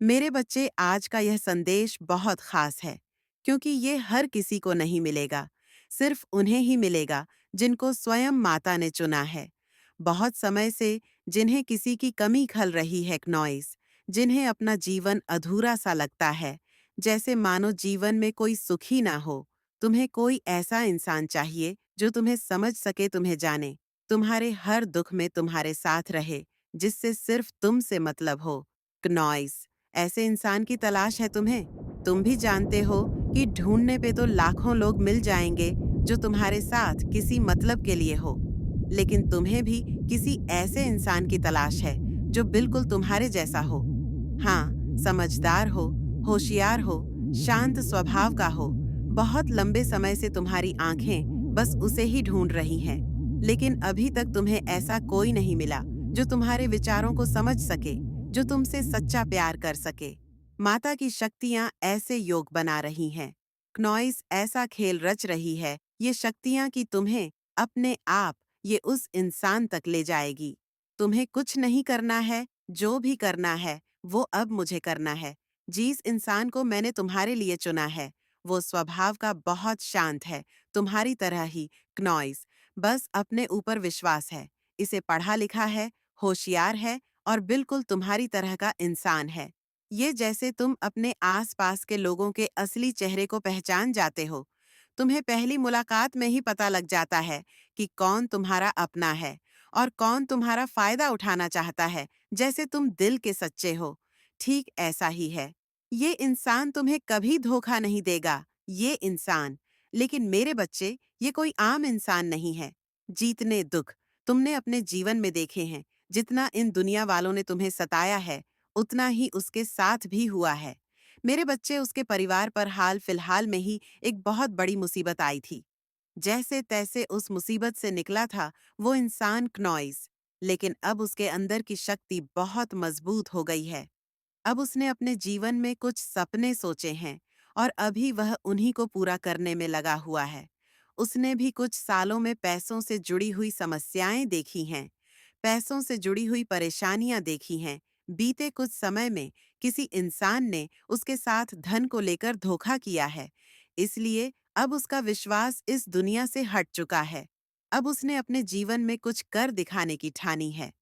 मेरे बच्चे, आज का यह संदेश बहुत खास है क्योंकि ये हर किसी को नहीं मिलेगा। सिर्फ उन्हें ही मिलेगा जिनको स्वयं माता ने चुना है। बहुत समय से जिन्हें किसी की कमी खल रही है, नॉइस, जिन्हें अपना जीवन अधूरा सा लगता है, जैसे मानो जीवन में कोई सुख ही ना हो। तुम्हें कोई ऐसा इंसान चाहिए जो तुम्हें समझ सके, तुम्हें जाने, तुम्हारे हर दुख में तुम्हारे साथ रहे, जिससे सिर्फ तुमसे मतलब हो। नॉइस, ऐसे इंसान की तलाश है तुम्हें। तुम भी जानते हो कि ढूंढने पे तो लाखों लोग मिल जाएंगे जो तुम्हारे साथ किसी मतलब के लिए हो, लेकिन तुम्हें भी किसी ऐसे इंसान की तलाश है जो बिल्कुल तुम्हारे जैसा हो। हाँ, समझदार हो, होशियार हो, शांत स्वभाव का हो। बहुत लंबे समय से तुम्हारी आंखें बस उसे ही ढूंढ रही हैं, लेकिन अभी तक तुम्हें ऐसा कोई नहीं मिला जो तुम्हारे विचारों को समझ सके, जो तुमसे सच्चा प्यार कर सके। माता की शक्तियां ऐसे योग बना रही हैं। क्नॉइस ऐसा खेल रच रही है, ये शक्तियां कि तुम्हें अपने आप ये उस इंसान तक ले जाएगी। तुम्हें कुछ नहीं करना है, जो भी करना है वो अब मुझे करना है। जिस इंसान को मैंने तुम्हारे लिए चुना है, वो स्वभाव का बहुत शांत है, तुम्हारी तरह ही। क्नॉइस, बस अपने ऊपर विश्वास है। इसे पढ़ा लिखा है, होशियार है और बिल्कुल तुम्हारी तरह का इंसान है। ये जैसे तुम अपने आसपास के लोगों के असली चेहरे को पहचान जाते हो। तुम्हें पहली मुलाकात में ही पता लग जाता है कि कौन तुम्हारा अपना है और कौन तुम्हारा फायदा उठाना चाहता है, जैसे तुम दिल के सच्चे हो। ठीक ऐसा ही है। ये इंसान तुम्हें कभी धोखा नहीं देगा, ये इंसान। लेकिन मेरे बच्चे, ये कोई आम इंसान नहीं है। जीतने दुख तुमने अपने जीवन में देखे हैं। जितना इन दुनिया वालों ने तुम्हें सताया है, उतना ही उसके साथ भी हुआ है। मेरे बच्चे, उसके परिवार पर हाल फिलहाल में ही एक बहुत बड़ी मुसीबत आई थी। जैसे तैसे उस मुसीबत से निकला था वो इंसान, क्नॉइस। लेकिन अब उसके अंदर की शक्ति बहुत मजबूत हो गई है। अब उसने अपने जीवन में कुछ सपने सोचे हैं और अभी वह उन्हीं को पूरा करने में लगा हुआ है। उसने भी कुछ सालों में पैसों से जुड़ी हुई समस्याएं देखी हैं, पैसों से जुड़ी हुई परेशानियां देखी हैं। बीते कुछ समय में किसी इंसान ने उसके साथ धन को लेकर धोखा किया है, इसलिए अब उसका विश्वास इस दुनिया से हट चुका है। अब उसने अपने जीवन में कुछ कर दिखाने की ठानी है।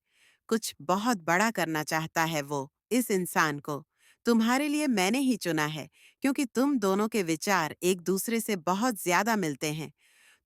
कुछ बहुत बड़ा करना चाहता है वो, इस इंसान को। तुम्हारे लिए मैंने ही चुना है क्योंकि तुम दोनों के विचार एक दूसरे से बहुत ज्यादा मिलते हैं।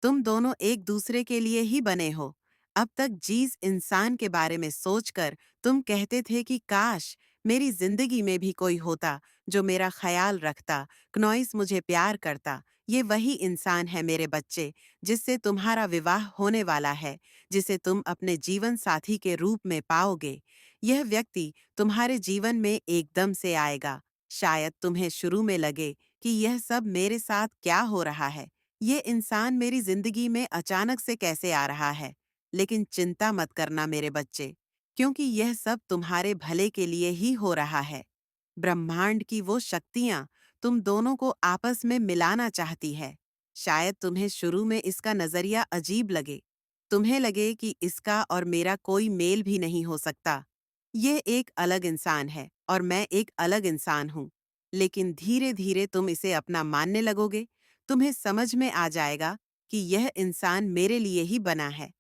तुम दोनों एक दूसरे के लिए ही बने हो। अब तक जिस इंसान के बारे में सोचकर तुम कहते थे कि काश मेरी जिंदगी में भी कोई होता जो मेरा ख्याल रखता, क्नॉइस मुझे प्यार करता, ये वही इंसान है मेरे बच्चे, जिससे तुम्हारा विवाह होने वाला है, जिसे तुम अपने जीवन साथी के रूप में पाओगे। यह व्यक्ति तुम्हारे जीवन में एकदम से आएगा। शायद तुम्हें शुरू में लगे कि यह सब मेरे साथ क्या हो रहा है, ये इंसान मेरी जिंदगी में अचानक से कैसे आ रहा है। लेकिन चिंता मत करना मेरे बच्चे, क्योंकि यह सब तुम्हारे भले के लिए ही हो रहा है। ब्रह्मांड की वो शक्तियां तुम दोनों को आपस में मिलाना चाहती है। शायद तुम्हें शुरू में इसका नजरिया अजीब लगे। तुम्हें लगे कि इसका और मेरा कोई मेल भी नहीं हो सकता। यह एक अलग इंसान है और मैं एक अलग इंसान हूँ। लेकिन धीरे धीरे तुम इसे अपना मानने लगोगे। तुम्हें समझ में आ जाएगा कि यह इंसान मेरे लिए ही बना है।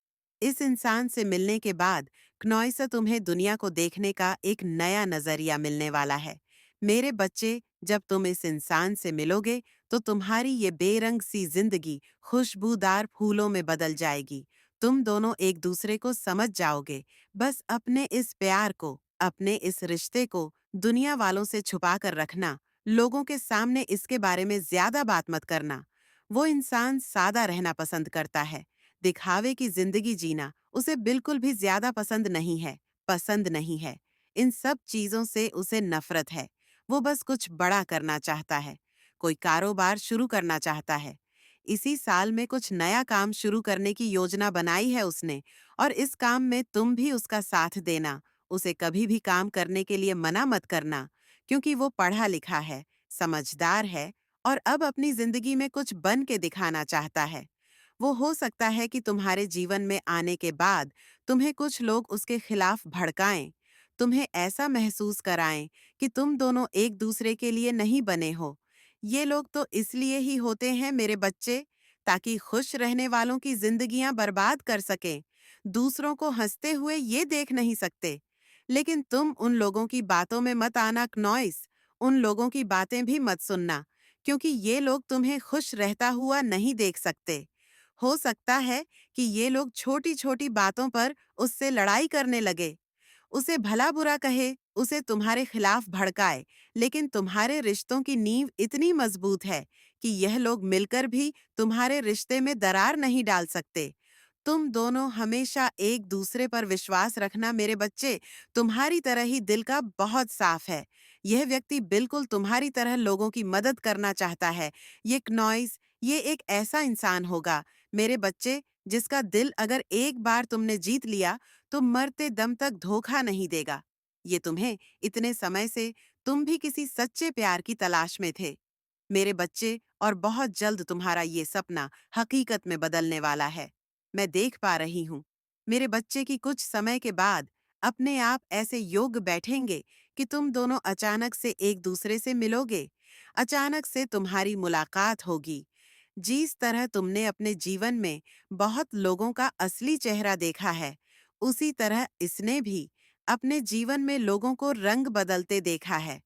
इस इंसान से मिलने के बाद क्नॉइसा तुम्हें दुनिया को देखने का एक नया नजरिया मिलने वाला है। मेरे बच्चे, जब तुम इस इंसान से मिलोगे तो तुम्हारी ये बेरंग सी जिंदगी खुशबूदार फूलों में बदल जाएगी। तुम दोनों एक दूसरे को समझ जाओगे। बस अपने इस प्यार को, अपने इस रिश्ते को दुनिया वालों से छुपा कर रखना। लोगों के सामने इसके बारे में ज्यादा बात मत करना। वो इंसान सादा रहना पसंद करता है। दिखावे की जिंदगी जीना उसे बिल्कुल भी ज्यादा पसंद नहीं है। पसंद नहीं है। इन सब चीजों से उसे नफरत है। वो बस कुछ बड़ा करना चाहता है। कोई कारोबार शुरू करना चाहता है। इसी साल में कुछ नया काम शुरू करने की योजना बनाई है उसने, और इस काम में तुम भी उसका साथ देना। उसे कभी भी काम करने के लिए मना मत करना, क्योंकि वो पढ़ा लिखा है, समझदार है और अब अपनी जिंदगी में कुछ बन के दिखाना चाहता है। वो हो सकता है कि तुम्हारे जीवन में आने के बाद तुम्हें कुछ लोग उसके खिलाफ भड़काएं। तुम्हें ऐसा महसूस कराएं कि तुम दोनों एक दूसरे के लिए नहीं बने हो। ये लोग तो इसलिए ही होते हैं मेरे बच्चे, ताकि खुश रहने वालों की जिंदगियां बर्बाद कर सकें। दूसरों को हंसते हुए ये देख नहीं सकते। लेकिन तुम उन लोगों की बातों में मत आना नॉइस। उन लोगों की बातें भी मत सुनना, क्योंकि ये लोग तुम्हें खुश रहता हुआ नहीं देख सकते। हो सकता है कि ये लोग छोटी छोटी बातों पर उससे लड़ाई करने लगे, उसे भला बुरा कहे, उसे तुम्हारे खिलाफ भड़काए, लेकिन तुम्हारे रिश्तों की नींव इतनी मजबूत है कि यह लोग मिलकर भी तुम्हारे रिश्ते में दरार नहीं डाल सकते। तुम दोनों हमेशा एक दूसरे पर विश्वास रखना मेरे बच्चे। तुम्हारी तरह ही दिल का बहुत साफ है। यह व्यक्ति बिल्कुल तुम्हारी तरह लोगों की मदद करना चाहता है। ये नॉइस, ये एक ऐसा इंसान होगा मेरे बच्चे, जिसका दिल अगर एक बार तुमने जीत लिया तो मरते दम तक धोखा नहीं देगा। ये तुम्हें इतने समय से तुम भी किसी सच्चे प्यार की तलाश में थे मेरे बच्चे, और बहुत जल्द तुम्हारा ये सपना हकीकत में बदलने वाला है। मैं देख पा रही हूँ मेरे बच्चे की कुछ समय के बाद अपने आप ऐसे योग बैठेंगे कि तुम दोनों अचानक से एक दूसरे से मिलोगे। अचानक से तुम्हारी मुलाकात होगी। जिस तरह तुमने अपने जीवन में बहुत लोगों का असली चेहरा देखा है, उसी तरह इसने भी अपने जीवन में लोगों को रंग बदलते देखा है।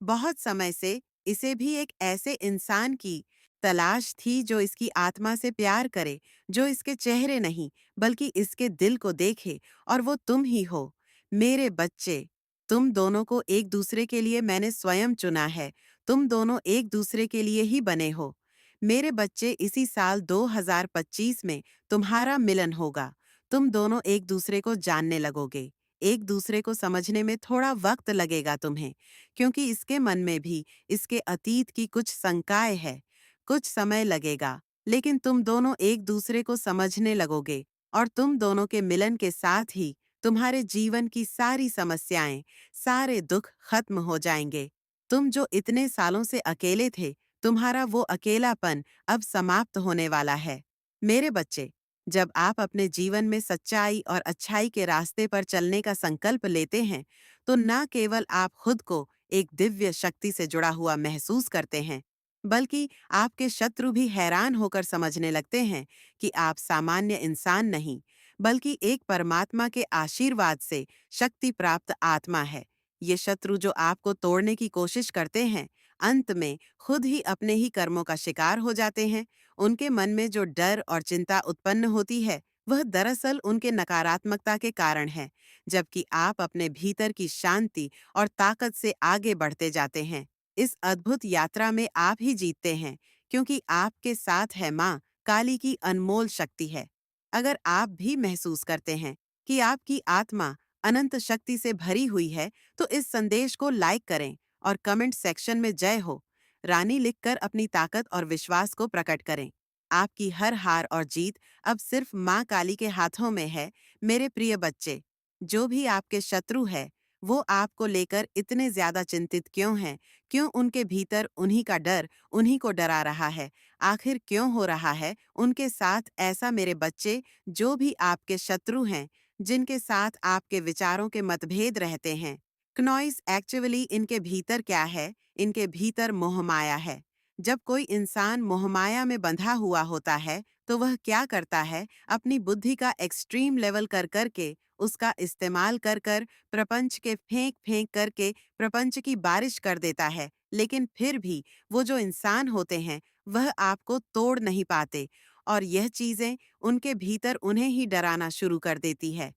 बहुत समय से इसे भी एक ऐसे इंसान की तलाश थी जो इसकी आत्मा से प्यार करे, जो इसके चेहरे नहीं बल्कि इसके दिल को देखे, और वो तुम ही हो मेरे बच्चे। तुम दोनों को एक दूसरे के लिए मैंने स्वयं चुना है। तुम दोनों एक दूसरे के लिए ही बने हो मेरे बच्चे। इसी साल 2025 में तुम्हारा मिलन होगा। तुम दोनों एक दूसरे को जानने लगोगे। एक दूसरे को समझने में थोड़ा वक्त लगेगा तुम्हें, क्योंकि इसके मन में भी इसके अतीत की कुछ शंकाएं है। कुछ समय लगेगा, लेकिन तुम दोनों एक दूसरे को समझने लगोगे, और तुम दोनों के मिलन के साथ ही तुम्हारे जीवन की सारी समस्याएं, सारे दुख खत्म हो जाएंगे। तुम जो इतने सालों से अकेले थे, तुम्हारा वो अकेलापन अब समाप्त होने वाला है मेरे बच्चे। जब आप अपने जीवन में सच्चाई और अच्छाई के रास्ते पर चलने का संकल्प लेते हैं, तो न केवल आप खुद को एक दिव्य शक्ति से जुड़ा हुआ महसूस करते हैं, बल्कि आपके शत्रु भी हैरान होकर समझने लगते हैं कि आप सामान्य इंसान नहीं, बल्कि एक परमात्मा के आशीर्वाद से शक्ति प्राप्त आत्मा है। ये शत्रु जो आपको तोड़ने की कोशिश करते हैं, अंत में खुद ही अपने ही कर्मों का शिकार हो जाते हैं। उनके मन में जो डर और चिंता उत्पन्न होती है, वह दरअसल उनके नकारात्मकता के कारण है, जबकि आप अपने भीतर की शांति और ताकत से आगे बढ़ते जाते हैं। इस अद्भुत यात्रा में आप ही जीतते हैं, क्योंकि आपके साथ है माँ काली की अनमोल शक्ति है। अगर आप भी महसूस करते हैं कि आपकी आत्मा अनंत शक्ति से भरी हुई है, तो इस संदेश को लाइक करें और कमेंट सेक्शन में जय हो रानी लिखकर अपनी ताकत और विश्वास को प्रकट करें। आपकी हर हार और जीत अब सिर्फ माँ काली के हाथों में है मेरे प्रिय बच्चे। जो भी आपके शत्रु है, वो आपको लेकर इतने ज्यादा चिंतित क्यों हैं? क्यों उनके भीतर उन्हीं का डर उन्हीं को डरा रहा है? आखिर क्यों हो रहा है उनके साथ ऐसा मेरे बच्चे? जो भी आपके शत्रु हैं, जिनके साथ आपके विचारों के मतभेद रहते हैं, क्नॉइस एक्चुअली इनके भीतर क्या है? इनके भीतर मोहमाया है। जब कोई इंसान मोहमाया में बंधा हुआ होता है, तो वह क्या करता है? अपनी बुद्धि का एक्सट्रीम लेवल कर करके, उसका इस्तेमाल कर कर, प्रपंच के फेंक फेंक करके प्रपंच की बारिश कर देता है। लेकिन फिर भी वो जो इंसान होते हैं, वह आपको तोड़ नहीं पाते, और यह चीजें उनके भीतर उन्हें ही डराना शुरू कर देती है।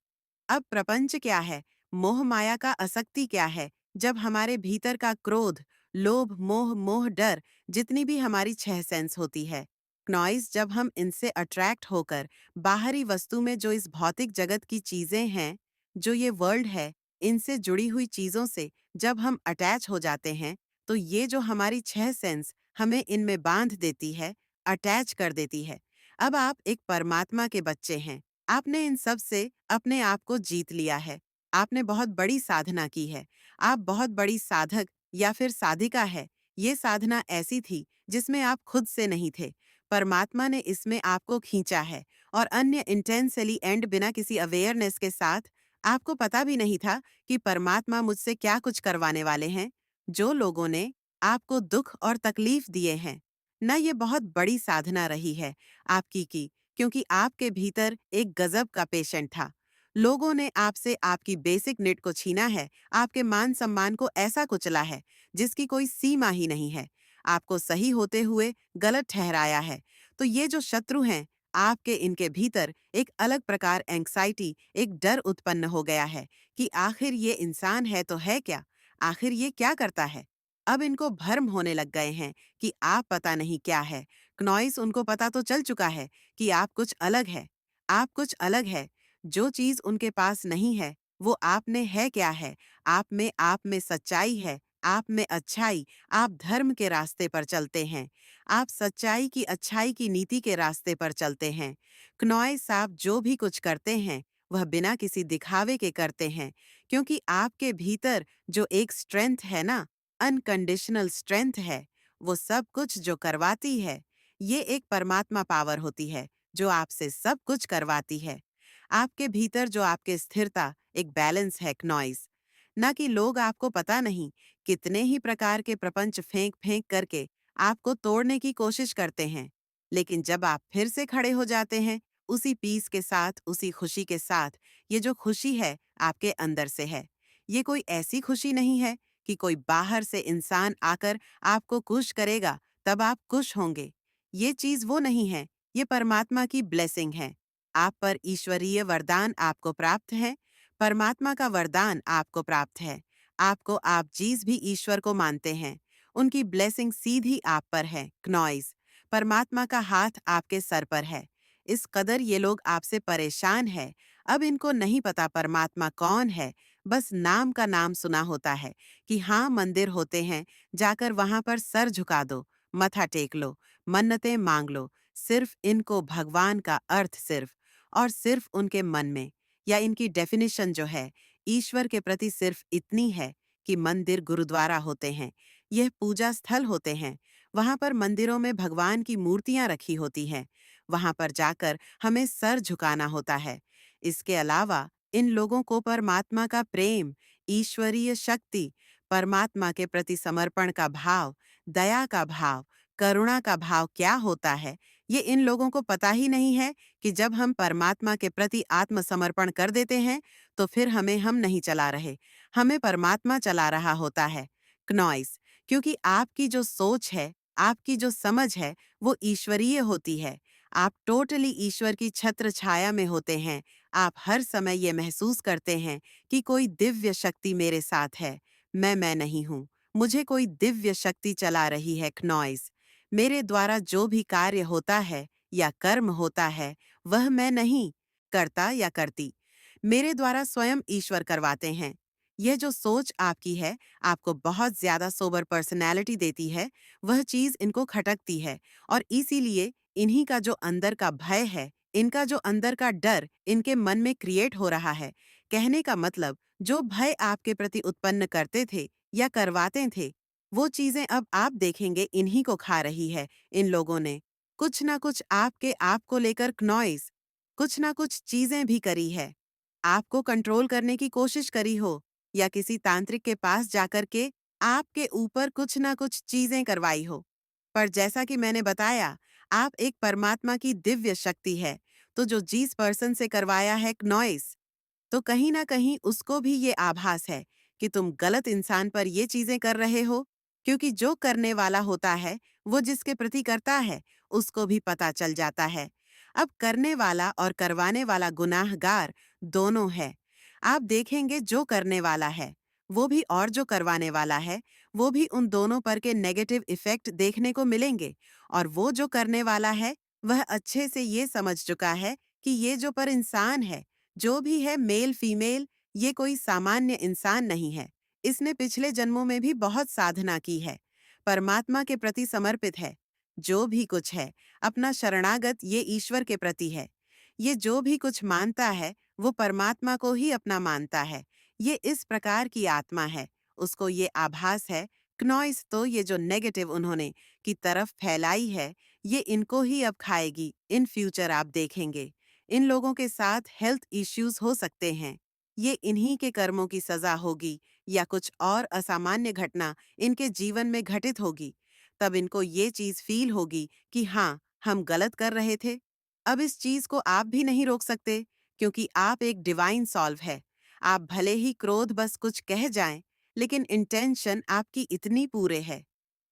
अब प्रपंच क्या है? मोह माया का आसक्ति क्या है? जब हमारे भीतर का क्रोध, लोभ, मोह, मोह, डर, जितनी भी हमारी छह सेंस होती है, नॉइस, जब हम इनसे अट्रैक्ट होकर बाहरी वस्तु में जो इस भौतिक जगत की चीजें हैं, जो ये वर्ल्ड है, इनसे जुड़ी हुई चीजों से जब हम अटैच हो जाते हैं, तो ये जो हमारी छह सेंस हमें इनमें बांध देती है, अटैच कर देती है। अब आप एक परमात्मा के बच्चे हैं। आपने इन सब से अपने आप को जीत लिया है। आपने बहुत बड़ी साधना की है। आप बहुत बड़ी साधक या फिर साधिका है। ये साधना ऐसी थी जिसमें आप खुद से नहीं थे। परमात्मा ने इसमें आपको खींचा है, और अन्य इंटेंसली एंड बिना किसी अवेयरनेस के साथ आपको पता भी नहीं था कि परमात्मा मुझसे क्या कुछ करवाने वाले हैं। जो लोगों ने आपको दुख और तकलीफ दिए हैं, न ये बहुत बड़ी साधना रही है आपकी की, क्योंकि आपके भीतर एक गजब का पेशेंट था। लोगों ने आपसे आपकी बेसिक नीड को छीना है, आपके मान सम्मान को ऐसा कुचला है जिसकी कोई सीमा ही नहीं है, आपको सही होते हुए गलत ठहराया है। तो ये जो शत्रु हैं, आपके इनके भीतर एक अलग प्रकार एंग्जाइटी, एक डर उत्पन्न हो गया है कि आखिर ये इंसान है तो है क्या, आखिर ये क्या करता है। अब इनको भ्रम होने लग गए हैं कि आप पता नहीं क्या है। क्नॉइस उनको पता तो चल चुका है कि आप कुछ अलग है, आप कुछ अलग है। जो चीज उनके पास नहीं है वो आप में है क्या है। आप में सच्चाई है, आप में अच्छाई। आप धर्म के रास्ते पर चलते हैं, आप सच्चाई की अच्छाई की नीति के रास्ते पर चलते हैं। क्नॉय साहब जो भी कुछ करते हैं वह बिना किसी दिखावे के करते हैं, क्योंकि आपके भीतर जो एक स्ट्रेंथ है ना, अनकंडीशनल स्ट्रेंथ है, वो सब कुछ जो करवाती है, ये एक परमात्मा पावर होती है जो आपसे सब कुछ करवाती है। आपके भीतर जो आपके स्थिरता, एक बैलेंस है क्नॉइस। ना कि लोग आपको पता नहीं कितने ही प्रकार के प्रपंच फेंक फेंक करके आपको तोड़ने की कोशिश करते हैं, लेकिन जब आप फिर से खड़े हो जाते हैं उसी पीस के साथ, उसी खुशी के साथ, ये जो खुशी है आपके अंदर से है। ये कोई ऐसी खुशी नहीं है कि कोई बाहर से इंसान आकर आपको खुश करेगा तब आप खुश होंगे। ये चीज वो नहीं है, ये परमात्मा की ब्लेसिंग है। आप पर ईश्वरीय वरदान आपको प्राप्त है, परमात्मा का वरदान आपको प्राप्त है। आपको आप जिस भी ईश्वर को मानते हैं, उनकी ब्लेसिंग सीधी आप पर है क्नॉइस। परमात्मा का हाथ आपके सर पर है। इस कदर ये लोग आपसे परेशान है। अब इनको नहीं पता परमात्मा कौन है, बस नाम का नाम सुना होता है कि हाँ मंदिर होते हैं, जाकर वहां पर सर झुका दो, मथा टेक लो, मन्नतें मांग लो। सिर्फ इनको भगवान का अर्थ सिर्फ और सिर्फ उनके मन में, या इनकी डेफिनेशन जो है ईश्वर के प्रति सिर्फ इतनी है कि मंदिर गुरुद्वारा होते हैं, यह पूजा स्थल होते हैं। वहां पर मंदिरों में भगवान की मूर्तियां रखी होती हैं, वहां पर जाकर हमें सर झुकाना होता है। इसके अलावा इन लोगों को परमात्मा का प्रेम, ईश्वरीय शक्ति, परमात्मा के प्रति समर्पण का भाव, दया का भाव, करुणा का भाव क्या होता है, ये इन लोगों को पता ही नहीं है कि जब हम परमात्मा के प्रति आत्मसमर्पण कर देते हैं तो फिर हमें हम नहीं चला रहे, हमें परमात्मा चला रहा होता है क्नॉइस। क्योंकि आपकी जो सोच है, आपकी जो समझ है, वो ईश्वरीय होती है। आप टोटली ईश्वर की छत्र छाया में होते हैं। आप हर समय ये महसूस करते हैं कि कोई दिव्य शक्ति मेरे साथ है, मैं नहीं हूँ, मुझे कोई दिव्य शक्ति चला रही है क्नॉइस। मेरे द्वारा जो भी कार्य होता है या कर्म होता है, वह मैं नहीं करता या करती, मेरे द्वारा स्वयं ईश्वर करवाते हैं। यह जो सोच आपकी है, आपको बहुत ज्यादा सोबर पर्सनैलिटी देती है, वह चीज इनको खटकती है। और इसीलिए इन्हीं का जो अंदर का भय है, इनका जो अंदर का डर इनके मन में क्रिएट हो रहा है। कहने का मतलब, जो भय आपके प्रति उत्पन्न करते थे या करवाते थे, वो चीजें अब आप देखेंगे इन्हीं को खा रही है। इन लोगों ने कुछ ना कुछ आपके आप को लेकर क्नॉइस, कुछ ना कुछ चीजें भी करी है, आपको कंट्रोल करने की कोशिश करी हो, या किसी तांत्रिक के पास जाकर के आपके ऊपर कुछ ना कुछ चीजें करवाई हो। पर जैसा कि मैंने बताया, आप एक परमात्मा की दिव्य शक्ति है, तो जो जिस पर्सन से करवाया है नॉइस, तो कहीं ना कहीं उसको भी ये आभास है कि तुम गलत इंसान पर ये चीजें कर रहे हो। क्योंकि जो करने वाला होता है वो जिसके प्रति करता है उसको भी पता चल जाता है। अब करने वाला और करवाने वाला गुनाहगार दोनों है। आप देखेंगे जो करने वाला है वो भी, और जो करवाने वाला है वो भी, उन दोनों पर के नेगेटिव इफेक्ट देखने को मिलेंगे। और वो जो करने वाला है वह अच्छे से ये समझ चुका है कि ये जो पर इंसान है, जो भी है मेल फीमेल, ये कोई सामान्य इंसान नहीं है। इसने पिछले जन्मों में भी बहुत साधना की है, परमात्मा के प्रति समर्पित है। जो भी कुछ है अपना शरणागत ये ईश्वर के प्रति है। ये जो भी कुछ मानता है वो परमात्मा को ही अपना मानता है। ये इस प्रकार की आत्मा है, उसको ये आभास है। क्नॉइस तो ये जो नेगेटिव उन्होंने की तरफ फैलाई है, ये इनको ही अब खाएगी। इन फ्यूचर आप देखेंगे इन लोगों के साथ हेल्थ इश्यूज हो सकते हैं। ये इन्हीं के कर्मों की सजा होगी या कुछ और असामान्य घटना इनके जीवन में घटित होगी, तब इनको ये चीज फील होगी कि हाँ, हम गलत कर रहे थे। अब इस चीज को आप भी नहीं रोक सकते, क्योंकि आप एक डिवाइन सॉल्व है। आप भले ही क्रोध बस कुछ कह जाएं, लेकिन इंटेंशन आपकी इतनी पूरे है।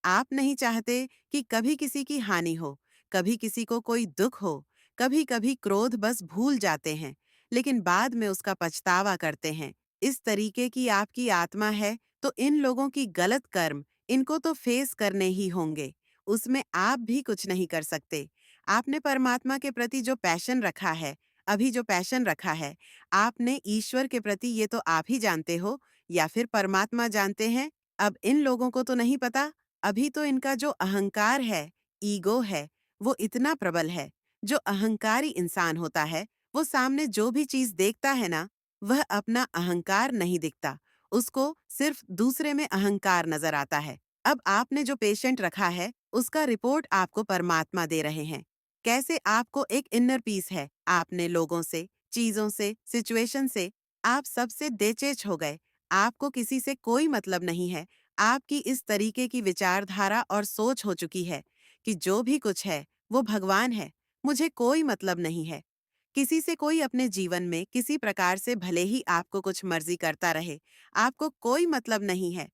आप नहीं चाहते कि कभी किसी की हानि हो, कभी किसी को कोई दुख हो। कभी कभी क्रोध बस भूल जाते हैं, लेकिन बाद में उसका पछतावा करते हैं। इस तरीके की आपकी आत्मा है, तो इन लोगों की गलत कर्म इनको तो फेस करने ही होंगे। उसमें आप भी कुछ नहीं कर सकते। आपने परमात्मा के प्रति जो पैशन रखा है, अभी जो पैशन रखा है, आपने ईश्वर के प्रति, ये तो आप ही जानते हो या फिर परमात्मा जानते हैं। अब इन लोगों को तो नहीं पता। अभी तो इनका जो अहंकार है, ईगो है, वो इतना प्रबल है। जो अहंकारी इंसान होता है, वो सामने जो भी चीज देखता है ना, वह अपना अहंकार नहीं दिखता। उसको सिर्फ दूसरे में अहंकार नजर आता है। अब आपने जो पेशेंट रखा है, उसका रिपोर्ट आपको परमात्मा दे रहे हैं। कैसे आपको एक इनर पीस है। आपने लोगों से, चीजों से, सिचुएशन से, आप सबसे डेचेच हो गए। आपको किसी से कोई मतलब नहीं है। आपकी इस तरीके की विचारधारा और सोच हो चुकी है कि जो भी कुछ है वो भगवान है, मुझे कोई मतलब नहीं है। किसी से कोई अपने जीवन में किसी प्रकार से भले ही आपको कुछ मर्जी करता रहे, आपको कोई मतलब नहीं है।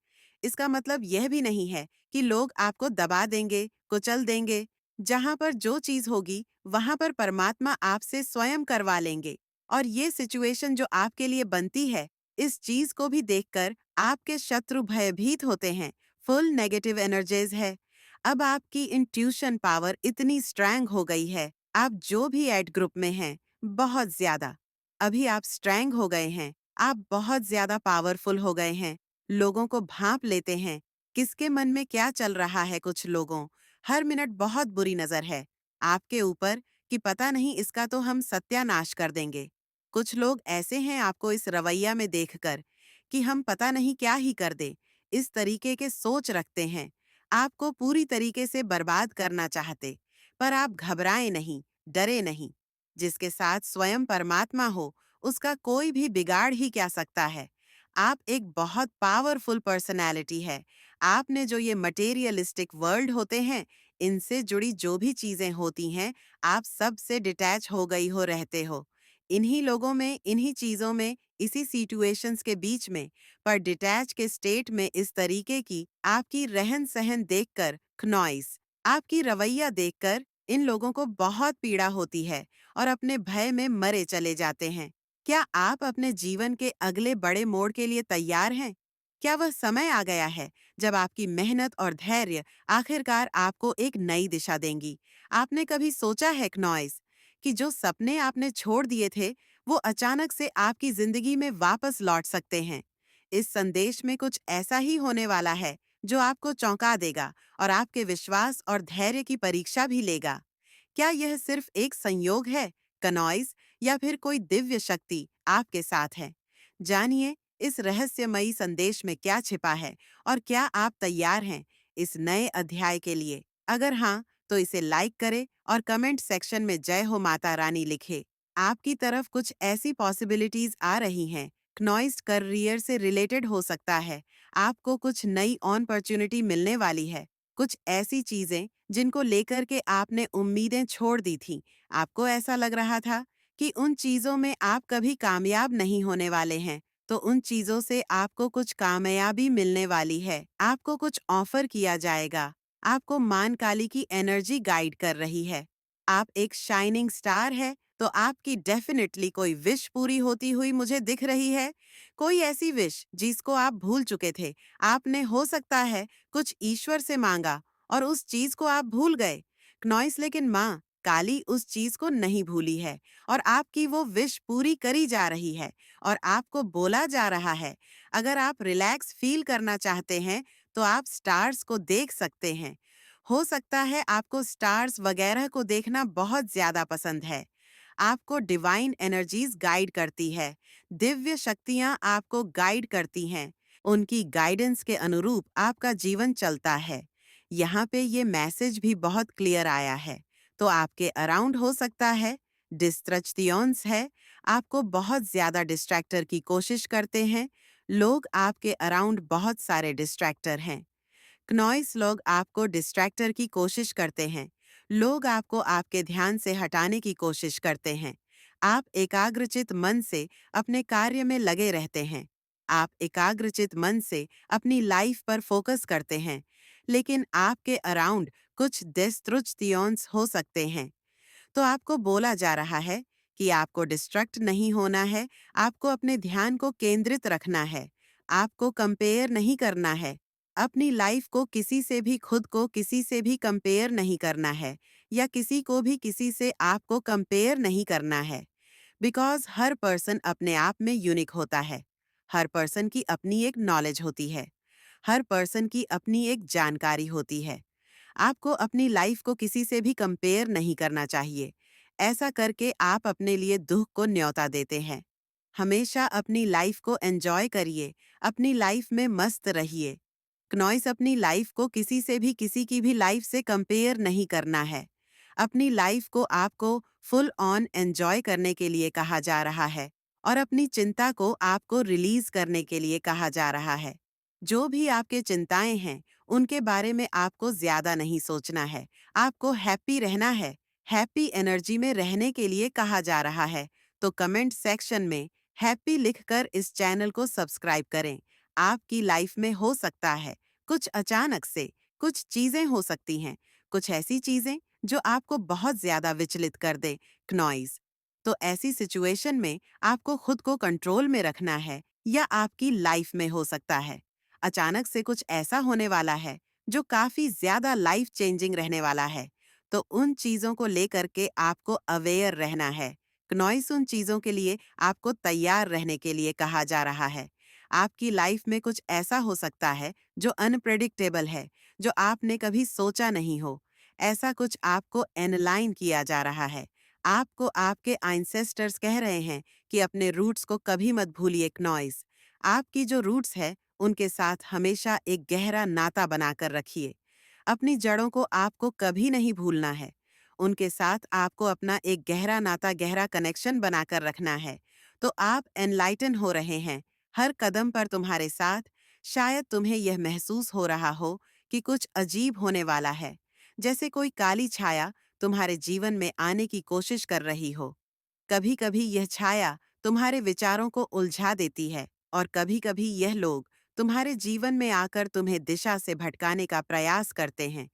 इसका मतलब यह भी नहीं है कि लोग आपको दबा देंगे, कुचल देंगे। जहां पर जो चीज होगी, वहां पर परमात्मा आपसे स्वयं करवा लेंगे। और ये सिचुएशन जो आपके लिए बनती है, इस चीज को भी देखकर आपके शत्रु भयभीत होते हैं। फुल नेगेटिव एनर्जीज है। अब आपकी इंट्यूशन पावर इतनी स्ट्रैंग हो गई है। आप जो भी एड ग्रुप में हैं, बहुत ज्यादा। अभी आप स्ट्रैंग हो गए हैं। आप बहुत ज्यादा पावरफुल हो गए हैं। लोगों को भांप लेते हैं। किसके मन में क्या चल रहा है, कुछ लोगों हर मिनट बहुत बुरी नजर है आपके ऊपर, कि पता नहीं इसका तो हम सत्यानाश कर देंगे। कुछ लोग ऐसे हैं आपको इस रवैया में देखकर कि हम पता नहीं क्या ही कर दें। इस तरीके के सोच रखते हैं, आपको पूरी तरीके से बर्बाद करना चाहते। पर आप घबराएं नहीं, डरे नहीं। जिसके साथ स्वयं परमात्मा हो, उसका कोई भी बिगाड़ ही क्या सकता है। आप एक बहुत पावरफुल पर्सनैलिटी है। आपने जो ये मटेरियलिस्टिक वर्ल्ड होते हैं, इनसे जुड़ी जो भी चीजें होती हैं, आप सबसे डिटैच हो गई हो, रहते हो इन्हीं लोगों में, इन्हीं चीजों में, इसी सिचुएशंस के बीच में। पर डिटैच के स्टेट में इस तरीके की आपकी रहन सहन देखकर, खनॉइस आपकी रवैया देखकर इन लोगों को बहुत पीड़ा होती है और अपने भय में मरे चले जाते हैं। क्या आप अपने जीवन के अगले बड़े मोड़ के लिए तैयार हैं? क्या वह समय आ गया है जब आपकी मेहनत और धैर्य आखिरकार आपको एक नई दिशा देंगी? आपने कभी सोचा है, क्नॉइस, कि जो सपने आपने छोड़ दिए थे, वो अचानक से आपकी जिंदगी में वापस लौट सकते हैं? इस संदेश में कुछ ऐसा ही होने वाला है जो आपको चौंका देगा और आपके विश्वास और धैर्य की परीक्षा भी लेगा। क्या यह सिर्फ एक संयोग है, कनॉइज, या फिर कोई दिव्य शक्ति आपके साथ है? जानिए इस रहस्यमयी संदेश में क्या छिपा है और क्या आप तैयार हैं इस नए अध्याय के लिए। अगर हाँ, तो इसे लाइक करें और कमेंट सेक्शन में जय हो माता रानी लिखे। आपकी तरफ कुछ ऐसी पॉसिबिलिटीज आ रही हैं। क्नॉइस्ट करियर से रिलेटेड हो सकता है। आपको कुछ नई अपॉर्चुनिटी मिलने वाली है। कुछ ऐसी चीजें जिनको लेकर के आपने उम्मीदें छोड़ दी थी। आपको ऐसा लग रहा था कि उन चीजों में आप कभी कामयाब नहीं होने वाले हैं, तो उन चीजों से आपको कुछ कामयाबी मिलने वाली है। आपको कुछ ऑफर किया जाएगा। आपको मान काली की एनर्जी गाइड कर रही है। आप एक शाइनिंग स्टार है, तो आपकी डेफिनेटली कोई विश पूरी होती हुई मुझे दिख रही है। कोई ऐसी विश जिसको आप भूल चुके थे। आपने हो सकता है कुछ ईश्वर से मांगा और उस चीज को आप भूल गए, क्नॉइस, लेकिन माँ काली उस चीज को नहीं भूली है और आपकी वो विश पूरी करी जा रही है। और आपको बोला जा रहा है, अगर आप रिलैक्स फील करना चाहते हैं, तो आप स्टार्स को देख सकते हैं। हो सकता है आपको स्टार्स वगैरह को देखना बहुत ज्यादा पसंद है। आपको डिवाइन एनर्जीज गाइड करती है। दिव्य शक्तियां आपको गाइड करती हैं। उनकी गाइडेंस के अनुरूप आपका जीवन चलता है। यहाँ पे ये मैसेज भी बहुत क्लियर आया है। तो आपके अराउंड हो सकता है डिस्ट्रक्शंस है। आपको बहुत ज़्यादा डिस्ट्रैक्टर की कोशिश करते हैं। लोग आपके अराउंड बहुत सारे डिस्ट्रैक्टर हैं। नॉइस लोग आपको डिस्ट्रैक्टर की कोशिश करते हैं। लोग आपको आपके ध्यान से हटाने की कोशिश करते हैं। आप एकाग्रचित मन से अपने कार्य में लगे रहते हैं। आप एकाग्रचित मन से अपनी लाइफ पर फोकस करते हैं। लेकिन आपके अराउंड कुछ डिस्ट्रुक्शंस हो सकते हैं। तो आपको बोला जा रहा है कि आपको डिस्ट्रैक्ट नहीं होना है, आपको अपने ध्यान को केंद्रित रखना है, आपको कंपेयर नहीं करना है, अपनी लाइफ को किसी से भी खुद को किसी से भी कंपेयर नहीं करना है या किसी को भी किसी से आपको कंपेयर नहीं करना है। बिकॉज हर पर्सन अपने आप में यूनिक होता है। हर पर्सन की अपनी एक नॉलेज होती है। हर पर्सन की अपनी एक जानकारी होती है। आपको अपनी लाइफ को किसी से भी कंपेयर नहीं करना चाहिए। ऐसा करके आप अपने लिए दुख को न्योता देते हैं। हमेशा अपनी लाइफ को एंजॉय करिए, अपनी लाइफ में मस्त रहिए। क्नॉइस अपनी लाइफ को किसी से भी किसी की भी लाइफ से कंपेयर नहीं करना है। अपनी लाइफ को आपको फुल ऑन एंजॉय करने के लिए कहा जा रहा है और अपनी चिंता को आपको रिलीज करने के लिए कहा जा रहा है। जो भी आपके चिंताएं हैं, उनके बारे में आपको ज्यादा नहीं सोचना है। आपको हैप्पी रहना है। हैप्पी एनर्जी में रहने के लिए कहा जा रहा है। तो कमेंट सेक्शन में हैप्पी लिखकर इस चैनल को सब्सक्राइब करें। आपकी लाइफ में हो सकता है कुछ अचानक से कुछ चीजें हो सकती हैं, कुछ ऐसी चीजें जो आपको बहुत ज्यादा विचलित कर दे। नॉइज तो ऐसी सिचुएशन में आपको खुद को कंट्रोल में रखना है या आपकी लाइफ में हो सकता है अचानक से कुछ ऐसा होने वाला है जो काफी ज्यादा लाइफ चेंजिंग रहने वाला है। तो उन चीजों को लेकर के आपको अवेयर रहना है। नॉइस उन चीजों के लिए आपको तैयार रहने के लिए कहा जा रहा है। आपकी लाइफ में कुछ ऐसा हो सकता है जो अनप्रेडिक्टेबल है, जो आपने कभी सोचा नहीं हो। ऐसा कुछ आपको एनलाइन किया जा रहा है। आपको आपके आंसेस्टर्स कह रहे हैं कि अपने रूट्स को कभी मत भूलिए। नॉइस आपकी जो रूट्स है उनके साथ हमेशा एक गहरा नाता बनाकर रखिए। अपनी जड़ों को आपको कभी नहीं भूलना है। उनके साथ आपको अपना एक गहरा नाता, गहरा कनेक्शन बनाकर रखना है। तो आप एनलाइटन हो रहे हैं हर कदम पर तुम्हारे साथ। शायद तुम्हें यह महसूस हो रहा हो कि कुछ अजीब होने वाला है, जैसे कोई काली छाया तुम्हारे जीवन में आने की कोशिश कर रही हो। कभी कभी यह छाया तुम्हारे विचारों को उलझा देती है और कभी कभी यह लोग तुम्हारे जीवन में आकर तुम्हें दिशा से भटकाने का प्रयास करते हैं।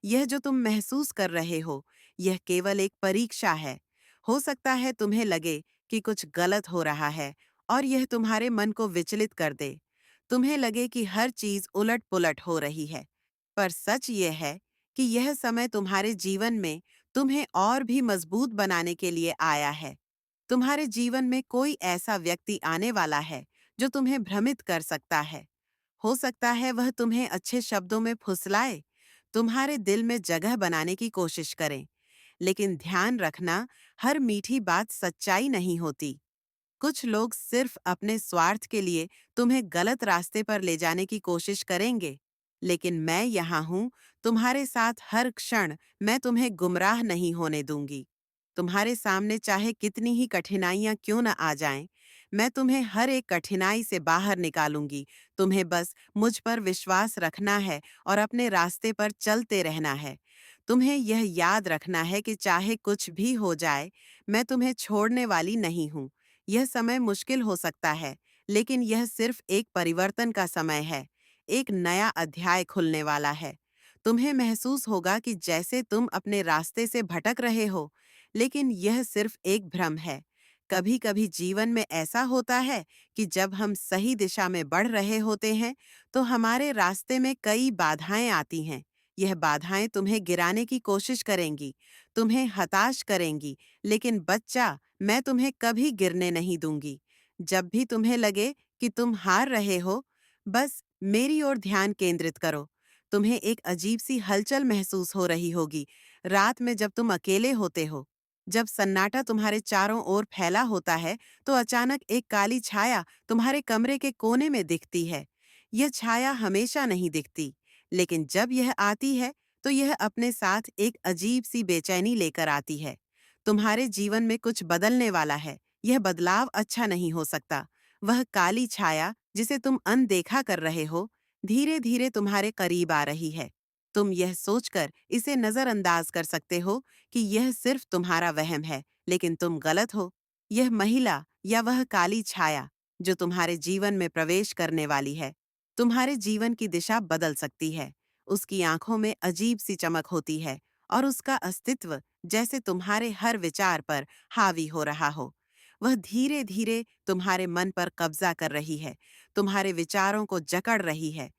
यह जो तुम महसूस कर रहे हो, यह केवल एक परीक्षा है। हो सकता है तुम्हें लगे कि कुछ गलत हो रहा है और यह तुम्हारे मन को विचलित कर दे। तुम्हें लगे कि हर चीज उलट-पुलट हो रही है। पर सच यह है कि यह समय तुम्हारे जीवन में तुम्हें और भी मजबूत बनाने के लिए आया है। तुम्हारे जीवन में कोई ऐसा व्यक्ति आने वाला है जो तुम्हें भ्रमित कर सकता है। हो सकता है वह तुम्हें अच्छे शब्दों में फुसलाए, तुम्हारे दिल में जगह बनाने की कोशिश करें। लेकिन ध्यान रखना, हर मीठी बात सच्चाई नहीं होती। कुछ लोग सिर्फ अपने स्वार्थ के लिए तुम्हें गलत रास्ते पर ले जाने की कोशिश करेंगे। लेकिन मैं यहाँ हूँ, तुम्हारे साथ हर क्षण। मैं तुम्हें गुमराह नहीं होने दूंगी। तुम्हारे सामने चाहे कितनी ही कठिनाइयाँ क्यों न आ जाएं, मैं तुम्हें हर एक कठिनाई से बाहर निकालूंगी। तुम्हें बस मुझ पर विश्वास रखना है और अपने रास्ते पर चलते रहना है। तुम्हें यह याद रखना है कि चाहे कुछ भी हो जाए, मैं तुम्हें छोड़ने वाली नहीं हूँ। यह समय मुश्किल हो सकता है, लेकिन यह सिर्फ एक परिवर्तन का समय है। एक नया अध्याय खुलने वाला है। तुम्हें महसूस होगा कि जैसे तुम अपने रास्ते से भटक रहे हो, लेकिन यह सिर्फ एक भ्रम है। कभी-कभी जीवन में ऐसा होता है कि जब हम सही दिशा में बढ़ रहे होते हैं, तो हमारे रास्ते में कई बाधाएं आती हैं। यह बाधाएं तुम्हें गिराने की कोशिश करेंगी, तुम्हें हताश करेंगी, लेकिन बच्चा, मैं तुम्हें कभी गिरने नहीं दूंगी। जब भी तुम्हें लगे कि तुम हार रहे हो, बस मेरी ओर ध्यान केंद्रित करो। तुम्हें एक अजीब सी हलचल महसूस हो रही होगी रात में जब तुम अकेले होते हो। जब सन्नाटा तुम्हारे चारों ओर फैला होता है, तो अचानक एक काली छाया तुम्हारे कमरे के कोने में दिखती है। यह छाया हमेशा नहीं दिखती, लेकिन जब यह आती है, तो यह अपने साथ एक अजीब सी बेचैनी लेकर आती है। तुम्हारे जीवन में कुछ बदलने वाला है, यह बदलाव अच्छा नहीं हो सकता। वह काली छाया जिसे तुम अनदेखा कर रहे हो, धीरे धीरे तुम्हारे करीब आ रही है। तुम यह सोचकर इसे नजरअंदाज कर सकते हो कि यह सिर्फ तुम्हारा वहम है, लेकिन तुम गलत हो। यह महिला या वह काली छाया जो तुम्हारे जीवन में प्रवेश करने वाली है, तुम्हारे जीवन की दिशा बदल सकती है। उसकी आंखों में अजीब सी चमक होती है और उसका अस्तित्व जैसे तुम्हारे हर विचार पर हावी हो रहा हो। वह धीरे धीरे तुम्हारे मन पर कब्जा कर रही है, तुम्हारे विचारों को जकड़ रही है।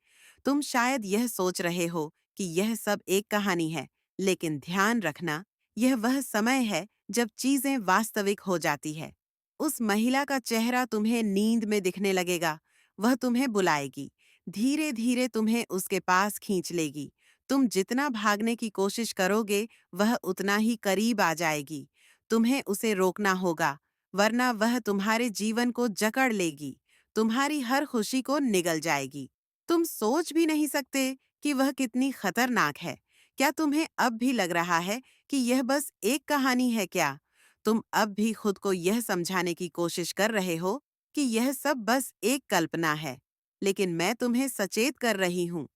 तुम शायद यह सोच रहे हो कि यह सब एक कहानी है, लेकिन ध्यान रखना, यह वह समय है जब चीजें वास्तविक हो जाती है। उस महिला का चेहरा तुम्हें नींद में दिखने लगेगा। वह तुम्हें बुलाएगी, धीरे धीरे तुम्हें उसके पास खींच लेगी। तुम जितना भागने की कोशिश करोगे, वह उतना ही करीब आ जाएगी। तुम्हें उसे रोकना होगा, वरना वह तुम्हारे जीवन को जकड़ लेगी, तुम्हारी हर खुशी को निगल जाएगी। तुम सोच भी नहीं सकते कि वह कितनी खतरनाक है। क्या तुम्हें अब भी लग रहा है कि यह बस एक कहानी है क्या? तुम अब भी खुद को यह समझाने की कोशिश कर रहे हो कि यह सब बस एक कल्पना है। लेकिन मैं तुम्हें सचेत कर रही हूँ,